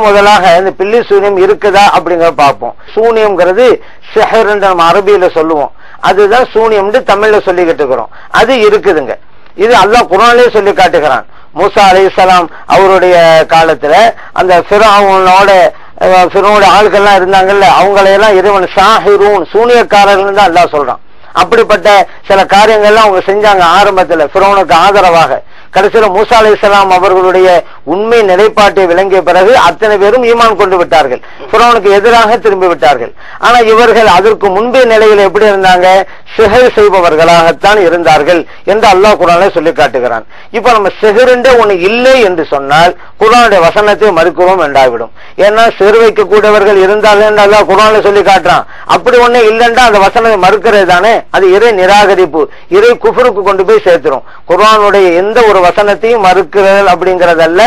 முதலாக இந்த பில்லி சூனியம் இருக்குதா அப்படிங்கறத பார்ப்போம். சூனியம்ங்கிறது சிஹர் என்று நம்ம அரபியில சொல்லுவோம். அதுதான் சூனியம் தமிழ்ல சொல்லிக்கிட்டு இருக்கிறோம். அது இருக்குதுங்க. இது அல்லாஹ் குர்ஆனிலே சொல்லி காட்டுகிறான். மூசா அலைஹிஸ்ஸலாம் அவருடைய காலத்துல அந்த ஃபிரௌனோட ஆட்கள்லாம் இருந்தாங்கல்ல, அவங்களையெல்லாம் இறைவன் சாஹிரூன் சூனியக்காரர்கள் தான் அல்லாஹ் சொல்றான். அப்படிப்பட்ட சில காரியங்கள்லாம் அவங்க செஞ்சாங்க ஆரம்பத்துல ஃபிரௌனுக்கு ஆதரவாக. கடைசியில மூசா அலைஹிஸ்ஸலாம் அவர்களுடைய உண்மை நிலைப்பாட்டை விளங்கிய பிறகு அத்தனை பேரும் ஈமான் கொண்டு விட்டார்கள், ஃபிரௌனுக்கு எதிராக திரும்பி விட்டார்கள். ஆனா இவர்கள் அதற்கு முன்பே நிலையில் எப்படி இருந்தாங்க? சிஹர் செய்பவர்களாகத்தான் இருந்தார்கள் என்று அல்லாஹ் குர்ஆனிலே சொல்லி காட்டுகிறான். இப்ப நம்ம சிஹர்ன்றே ஒண்ணு இல்லை என்று சொன்னால் குர்ஆனுடைய வசனத்தை மறுக்கிறோம் என்றாவிடும். ஏன்னா சிஹர் வைக்கக்கூடியவர்கள் இருந்தார்கள் என்று அல்லாஹ் குர்ஆனிலே சொல்லி காட்டுறான். அப்படி ஒண்ணு இல்லைன்றா அந்த வசனத்தை மறுக்கிறது தானே, அது இறை நிராகரிப்பு, இறை குஃப்ருக்கு கொண்டு போய் சேர்த்துரும். குர்ஆனுடைய எந்த ஒரு வசனத்தையும் மறுக்கிறது அப்படிங்கறதல்ல,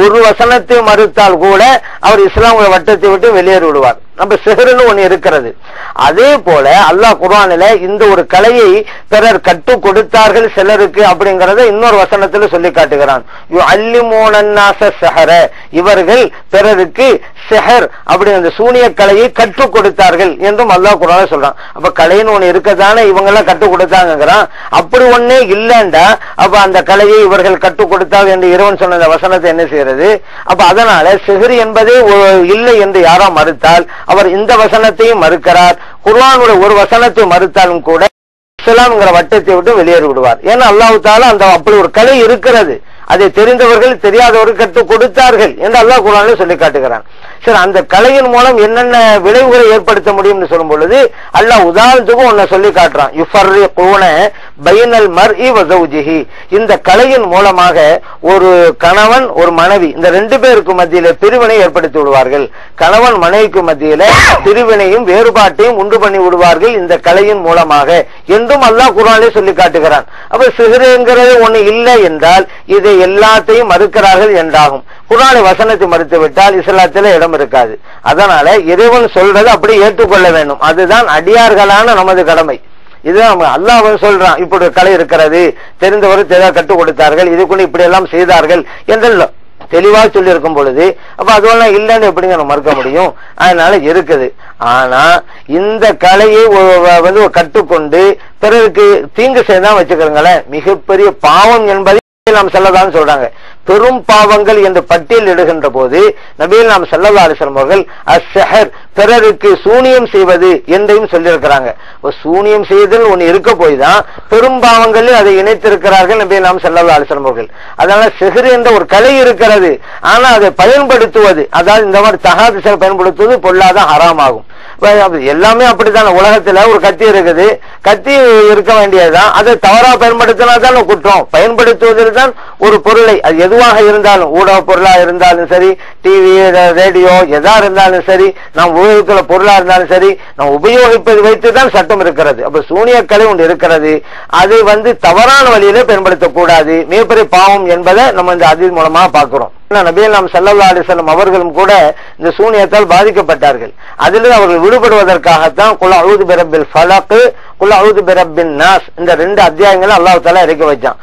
ஒரு வசனத்தை மறுத்தால் கூட அவர் இஸ்லாமிய வட்டத்தை விட்டு வெளியேறி விடுவார். நம்ம சிஹர்னு ஒண்ணு இருக்கிறது. அதே போல அல்லாஹ் குர்ஆனில இந்த ஒரு கலையை பிறர் கற்றுக் கொடுத்தார்கள் சிலருக்கு அப்படிங்கறத இன்னொரு வசனத்துல சொல்லி காட்டுகிறான். இவர்கள் பிறருக்கு சிஹர் அப்படி அந்த சூனிய கலையை கற்றுக் கொடுத்தார்கள் என்றும் அல்லாஹ் குர்ஆனில சொல்றான். அப்ப கலைன்னு ஒண்ணு இருக்கதானே இவங்க எல்லாம் கற்றுக் கொடுத்தாங்கிறான். அப்படி ஒண்ணே இல்லைண்டா அப்ப அந்த கலையை இவர்கள் கற்றுக் கொடுத்தார்கள் என்று இறைவன் சொன்ன வசனத்தை என்ன செய்யறது? அப்ப அதனால சிஹர் என்பதே இல்லை என்று யாரோ மறுத்தால் அவர் இந்த வசனத்தையும் மறுக்கிறார். குர்ஆனுடைய ஒரு வசனத்தை மறுத்தாலும் கூட இஸ்லாம்ங்கிற வட்டத்தை விட்டு வெளியேறி விடுவார். ஏன்னா அல்லாஹ் தஆலா அந்த அப்படி ஒரு கலை இருக்கிறது, அதை தெரிந்தவர்கள் தெரியாதவர்கள் கற்றுக் கொடுத்தார்கள் என்று அல்லாஹ் குர்ஆனிலே சொல்லி காட்டுகிறான். சரி, அந்த கலையின் மூலம் என்னென்ன விளைவுகளை ஏற்படுத்த முடியும்னு சொல்லும் பொழுது அல்லாஹ் உதாரணத்துக்கும் ஒன்ன சொல்லி காட்டுறான். யுஃபர்ரிகூன பைனல் மர்இ வ ஸௌஜிஹி. இந்த கலையின் மூலமாக ஒரு கணவன் ஒரு மனைவி இந்த ரெண்டு பேருக்கு மத்தியில பிரிவினை ஏற்படுத்தி விடுவார்கள். கணவன் மனைவிக்கு மத்தியில பிரிவினையும் வேறுபாட்டையும் உண்டு பண்ணி விடுவார்கள் இந்த கலையின் மூலமாக என்றும் அல்லாஹ் குர்ஆனிலே சொல்லி காட்டுகிறான். அப்ப சிஹ்ருங்கிறது ஒண்ணு இல்லை என்றால் இதை எல்லாத்தையும் மறுக்கிறார்கள் என்றாகும். குர்ஆனை வசனத்தை மறுத்து விட்டால் இஸ்லாத்தில இடம் இருக்காது. அதனால இறைவன் சொல்றது அப்படி ஏற்றுக்கொள்ள வேண்டும். அதுதான் அடியார்களான நமது கடமை. இது அல்லாஹ் சொல்றான், இப்படி கலை இருக்கிறது, தெரிந்தவர் கற்றுக் கொடுத்தார்கள், இதுக்குள்ள இப்படி எல்லாம் செய்தார்கள் என்றெல்லாம் தெளிவா சொல்லி இருக்கும் பொழுது அப்ப அதுவெல்லாம் இல்லைன்னு எப்படிங்க நம்ம மறுக்க முடியும்? அதனால இருக்குது. ஆனா இந்த கலையை கற்றுக்கொண்டு பிறருக்கு தீங்கு செய்தான் வச்சுக்கிறங்களேன், மிகப்பெரிய பாவம் என்பதை நாம் செல்லதான் சொல்றாங்க. பெரும் பாவங்கள் என்று பட்டியல் இடுகின்ற போது நபிகள் நாம் ஸல்லல்லாஹு அலைஹி வஸல்லம் அவர்கள் அஸ்ஸஹர் பிறருக்கு சூனியம் செய்வது என்றையும் சொல்லியிருக்கிறாங்க. சூனியம் செய்தல் ஒண்ணு இருக்க போய் தான் பெரும் பாவங்களில் அதை இணைத்திருக்கிறார்கள் நபிகள் நாம் ஸல்லல்லாஹு அலைஹி வஸல்லம் அவர்கள். அதனால சிஹ்ர் என்ற ஒரு கலை இருக்கிறது, ஆனா அதை பயன்படுத்துவது, அதாவது இந்த மாதிரி தகாத செயல் பயன்படுத்துவது பொல்லாத ஹராம் ஆகும். எல்லாமே அப்படித்தான. உலகத்துல ஒரு கத்தி இருக்குது, கத்தி இருக்க வேண்டியதுதான், அதை தவறா பயன்படுத்தினா தான் குற்றம். பயன்படுத்துவதில் தான் ஒரு பொருளை, அது எதுவாக இருந்தாலும், ஊடக பொருளா இருந்தாலும் சரி, டிவி ரேடியோ எதா இருந்தாலும் சரி, நாம் உபயோகிக்கிற பொருளா இருந்தாலும் சரி, நாம் உபயோகிப்பதை வைத்துதான் சட்டம் இருக்கிறது. அப்ப சூனியக்கலை ஒன்று இருக்கிறது, அதை தவறான வழியில பயன்படுத்தக்கூடாது, மிகப்பெரிய பாவம் என்பதை நம்ம இந்த ஹதீஸ் மூலமா பார்க்கிறோம். நபிகள் நாம் ஸல்லல்லாஹு அலைஹி வஸல்லம் அவர்களும் கூட இந்த சூனியத்தால் பாதிக்கப்பட்டார்கள். அதில் அவர்கள் விடுபடுவதற்காகத்தான் குல் அஊது பிரப்பில் ஃபலக், குல் அஊது பிரப்பின் நாஸ் இந்த ரெண்டு அத்தியாயங்களை அல்லாஹ் தஆலா இறக்கி வச்சான்.